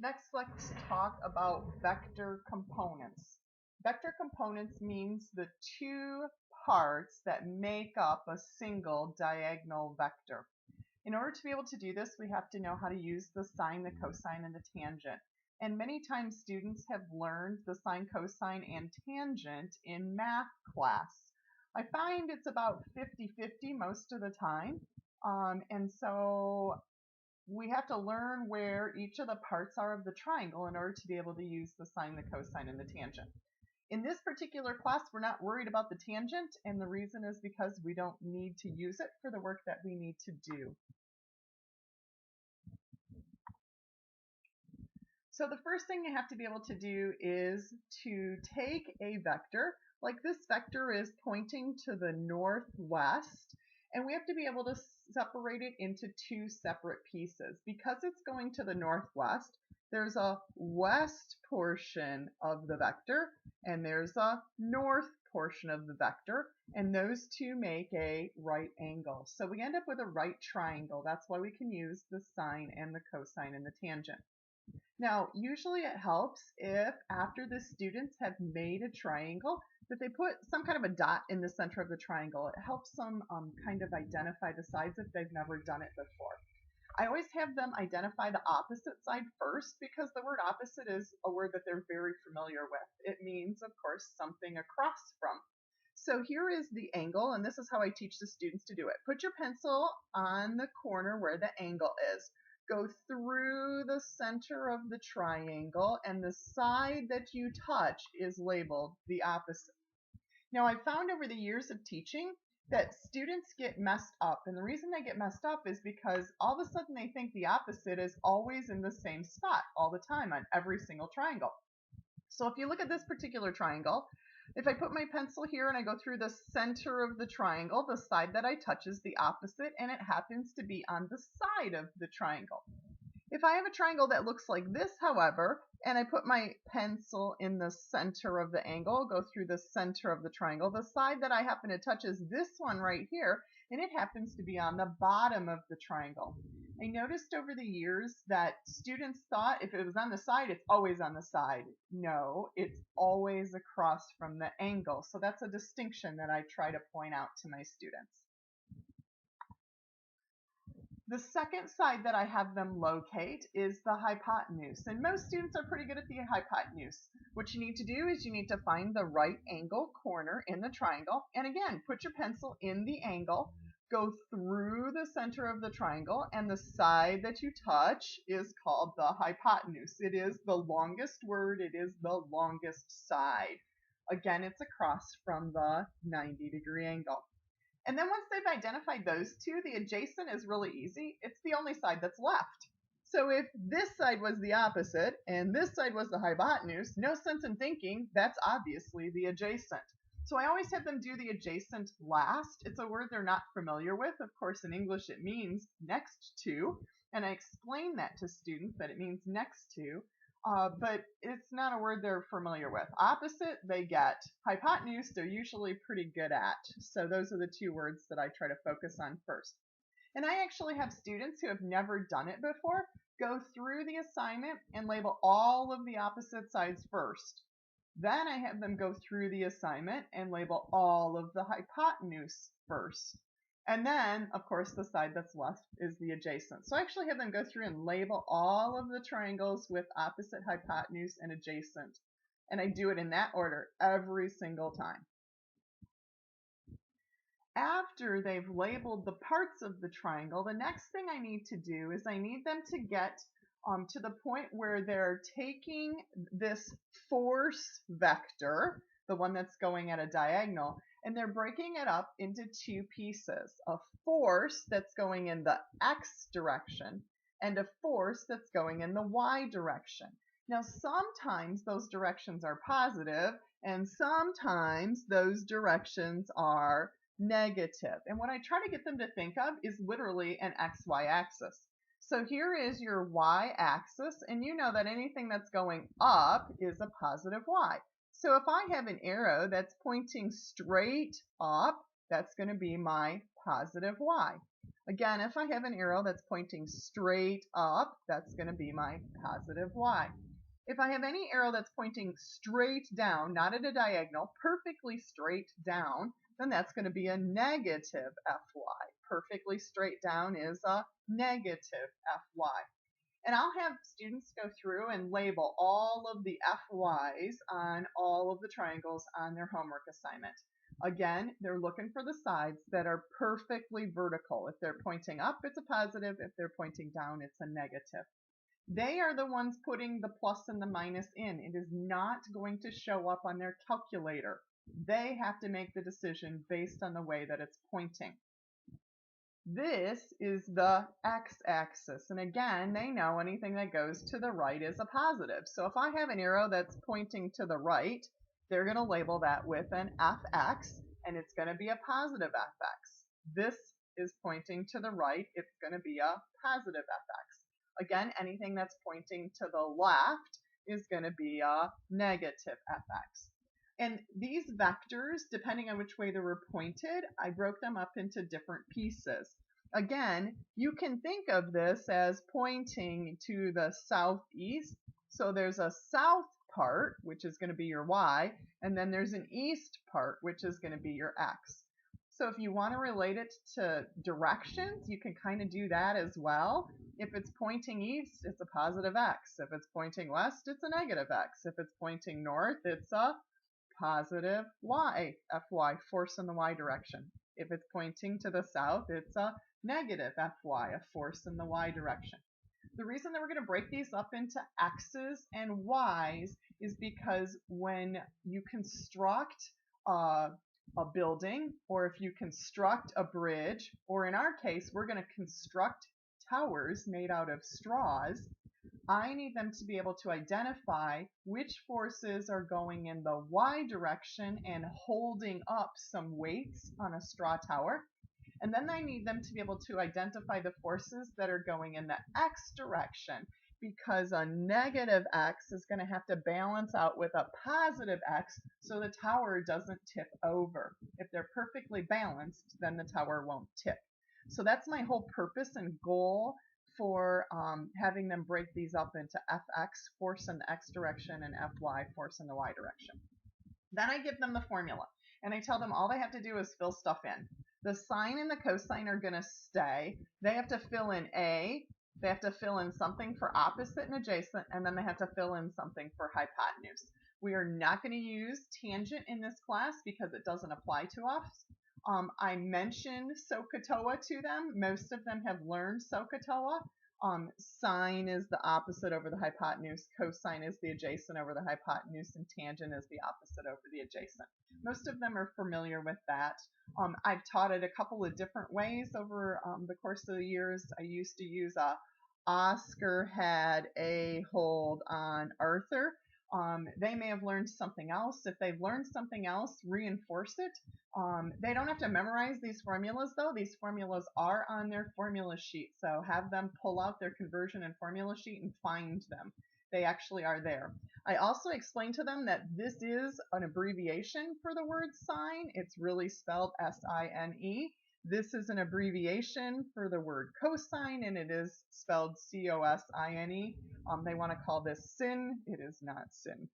Next, let's talk about vector components. Vector components means the two parts that make up a single diagonal vector. In order to be able to do this, we have to know how to use the sine, the cosine, and the tangent. And many times students have learned the sine, cosine, and tangent in math class. I find it's about 50-50 most of the time. And so we have to learn where each of the parts are of the triangle in order to be able to use the sine, the cosine, and the tangent. In this particular class, we're not worried about the tangent, and the reason is because we don't need to use it for the work that we need to do. So the first thing you have to be able to do is to take a vector, like this vector is pointing to the northwest, and we have to be able to separate it into two separate pieces. Because it's going to the northwest, there's a west portion of the vector, and there's a north portion of the vector, and those two make a right angle. So we end up with a right triangle. That's why we can use the sine and the cosine and the tangent. Now, usually it helps if after the students have made a triangle that they put some kind of a dot in the center of the triangle. It helps them kind of identify the sides if they've never done it before. I always have them identify the opposite side first because the word opposite is a word that they're very familiar with. It means, of course, something across from. So here is the angle, and this is how I teach the students to do it. Put your pencil on the corner where the angle is. Go through the center of the triangle, and the side that you touch is labeled the opposite. Now, I've found over the years of teaching that students get messed up, and the reason they get messed up is because all of a sudden they think the opposite is always in the same spot all the time on every single triangle. So if you look at this particular triangle, if I put my pencil here and I go through the center of the triangle, the side that I touch is the opposite, and it happens to be on the side of the triangle. If I have a triangle that looks like this, however, and I put my pencil in the center of the angle, go through the center of the triangle, the side that I happen to touch is this one right here, and it happens to be on the bottom of the triangle. I noticed over the years that students thought if it was on the side, it's always on the side. No, it's always across from the angle. So that's a distinction that I try to point out to my students. The second side that I have them locate is the hypotenuse, and most students are pretty good at the hypotenuse. What you need to do is you need to find the right angle corner in the triangle, and again, put your pencil in the angle, go through the center of the triangle, and the side that you touch is called the hypotenuse. It is the longest word, it is the longest side. Again, it's across from the 90-degree angle. And then once they've identified those two, the adjacent is really easy. It's the only side that's left. So if this side was the opposite and this side was the hypotenuse, no sense in thinking that's obviously the adjacent. So I always have them do the adjacent last. It's a word they're not familiar with. Of course, in English it means next to, and I explain that to students that it means next to. But it's not a word they're familiar with. Opposite, they get. Hypotenuse, they're usually pretty good at. So those are the two words that I try to focus on first. And I actually have students who have never done it before go through the assignment and label all of the opposite sides first. Then I have them go through the assignment and label all of the hypotenuse first. And then, of course, the side that's left is the adjacent. So I actually have them go through and label all of the triangles with opposite, hypotenuse, and adjacent. And I do it in that order every single time. After they've labeled the parts of the triangle, the next thing I need to do is I need them to get to the point where they're taking this force vector, the one that's going at a diagonal, and they're breaking it up into two pieces, a force that's going in the x direction and a force that's going in the y direction. Now, sometimes those directions are positive and sometimes those directions are negative. And what I try to get them to think of is literally an XY axis. So here is your y-axis, and you know that anything that's going up is a positive y. So if I have an arrow that's pointing straight up, that's going to be my positive y. Again, if I have an arrow that's pointing straight up, that's going to be my positive y. If I have any arrow that's pointing straight down, not at a diagonal, perfectly straight down, then that's going to be a negative fy. Perfectly straight down is a negative fy. And I'll have students go through and label all of the fy's on all of the triangles on their homework assignment. Again, they're looking for the sides that are perfectly vertical. If they're pointing up, it's a positive. If they're pointing down, it's a negative. They are the ones putting the plus and the minus in. It is not going to show up on their calculator. They have to make the decision based on the way that it's pointing. This is the x-axis, and again, they know anything that goes to the right is a positive. So if I have an arrow that's pointing to the right, they're going to label that with an fx, and it's going to be a positive fx. This is pointing to the right, it's going to be a positive fx. Again, anything that's pointing to the left is going to be a negative fx. And these vectors, depending on which way they were pointed, I broke them up into different pieces. Again, you can think of this as pointing to the southeast. So there's a south part, which is going to be your y, and then there's an east part, which is going to be your x. So if you want to relate it to directions, you can kind of do that as well. If it's pointing east, it's a positive x. If it's pointing west, it's a negative x. If it's pointing north, it's a positive y, fy, force in the y direction. If it's pointing to the south, it's a negative fy, a force in the y direction. The reason that we're going to break these up into x's and y's is because when you construct a building, or if you construct a bridge, or in our case, we're going to construct towers made out of straws, I need them to be able to identify which forces are going in the y direction and holding up some weights on a straw tower. And then I need them to be able to identify the forces that are going in the x direction, because a negative x is going to have to balance out with a positive x so the tower doesn't tip over. If they're perfectly balanced, then the tower won't tip. So that's my whole purpose and goal for having them break these up into fx, force in the x direction, and fy, force in the y direction. Then I give them the formula, and I tell them all they have to do is fill stuff in. The sine and the cosine are going to stay. They have to fill in a, they have to fill in something for opposite and adjacent, and then they have to fill in something for hypotenuse. We are not going to use tangent in this class because it doesn't apply to us. I mentioned SOHCAHTOA to them. Most of them have learned SOHCAHTOA. Sine is the opposite over the hypotenuse, cosine is the adjacent over the hypotenuse, and tangent is the opposite over the adjacent. Most of them are familiar with that. I've taught it a couple of different ways over the course of the years. I used to use Oscar had a hold on Arthur. They may have learned something else. If they've learned something else, reinforce it. They don't have to memorize these formulas, though. These formulas are on their formula sheet, so have them pull out their conversion and formula sheet and find them. They actually are there. I also explained to them that this is an abbreviation for the word sine. It's really spelled S-I-N-E. This is an abbreviation for the word cosine, and it is spelled C-O-S-I-N-E. They want to call this sin. It is not sin.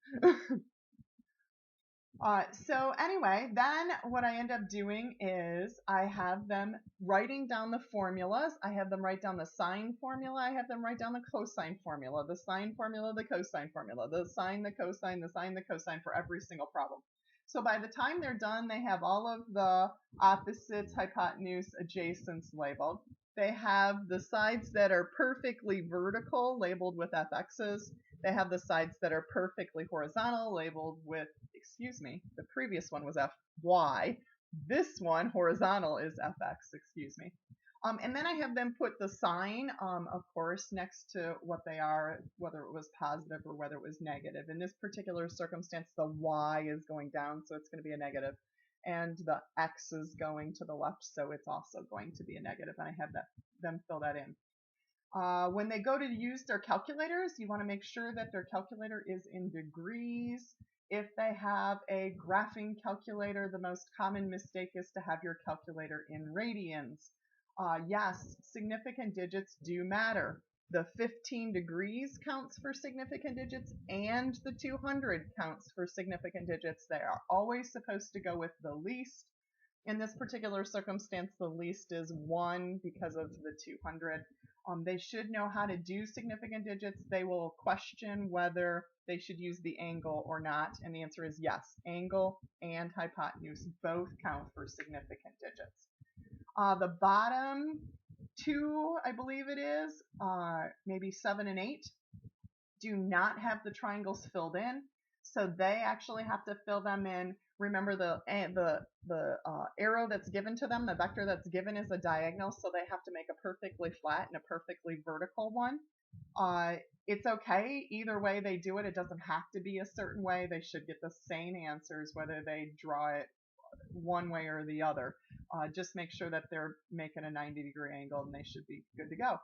So anyway, then what I end up doing is I have them writing down the formulas. I have them write down the sine formula. I have them write down the cosine formula, the sine formula, the cosine formula, the sine, the cosine, the sine, the cosine for every single problem. So by the time they're done, they have all of the opposites, hypotenuse, adjacents labeled. They have the sides that are perfectly vertical labeled with fx's. They have the sides that are perfectly horizontal labeled with, excuse me, the previous one was fy. This one, horizontal, is fx, excuse me. And then I have them put the sign, of course, next to what they are, whether it was positive or whether it was negative. In this particular circumstance, the y is going down, so it's going to be a negative. And the x is going to the left, so it's also going to be a negative. And I have them fill that in. When they go to use their calculators, you want to make sure that their calculator is in degrees. If they have a graphing calculator, the most common mistake is to have your calculator in radians. Yes, significant digits do matter. The 15 degrees counts for significant digits, and the 200 counts for significant digits. They are always supposed to go with the least. In this particular circumstance, the least is 1 because of the 200. They should know how to do significant digits. They will question whether they should use the angle or not, and the answer is yes. Angle and hypotenuse both count for significant digits. The bottom two, I believe it is, maybe 7 and 8, do not have the triangles filled in, so they actually have to fill them in. Remember, the arrow that's given to them, the vector that's given, is a diagonal, so they have to make a perfectly flat and a perfectly vertical one. It's okay either way they do it. It doesn't have to be a certain way. They should get the same answers whether they draw it one way or the other. Just make sure that they're making a 90-degree angle, and they should be good to go.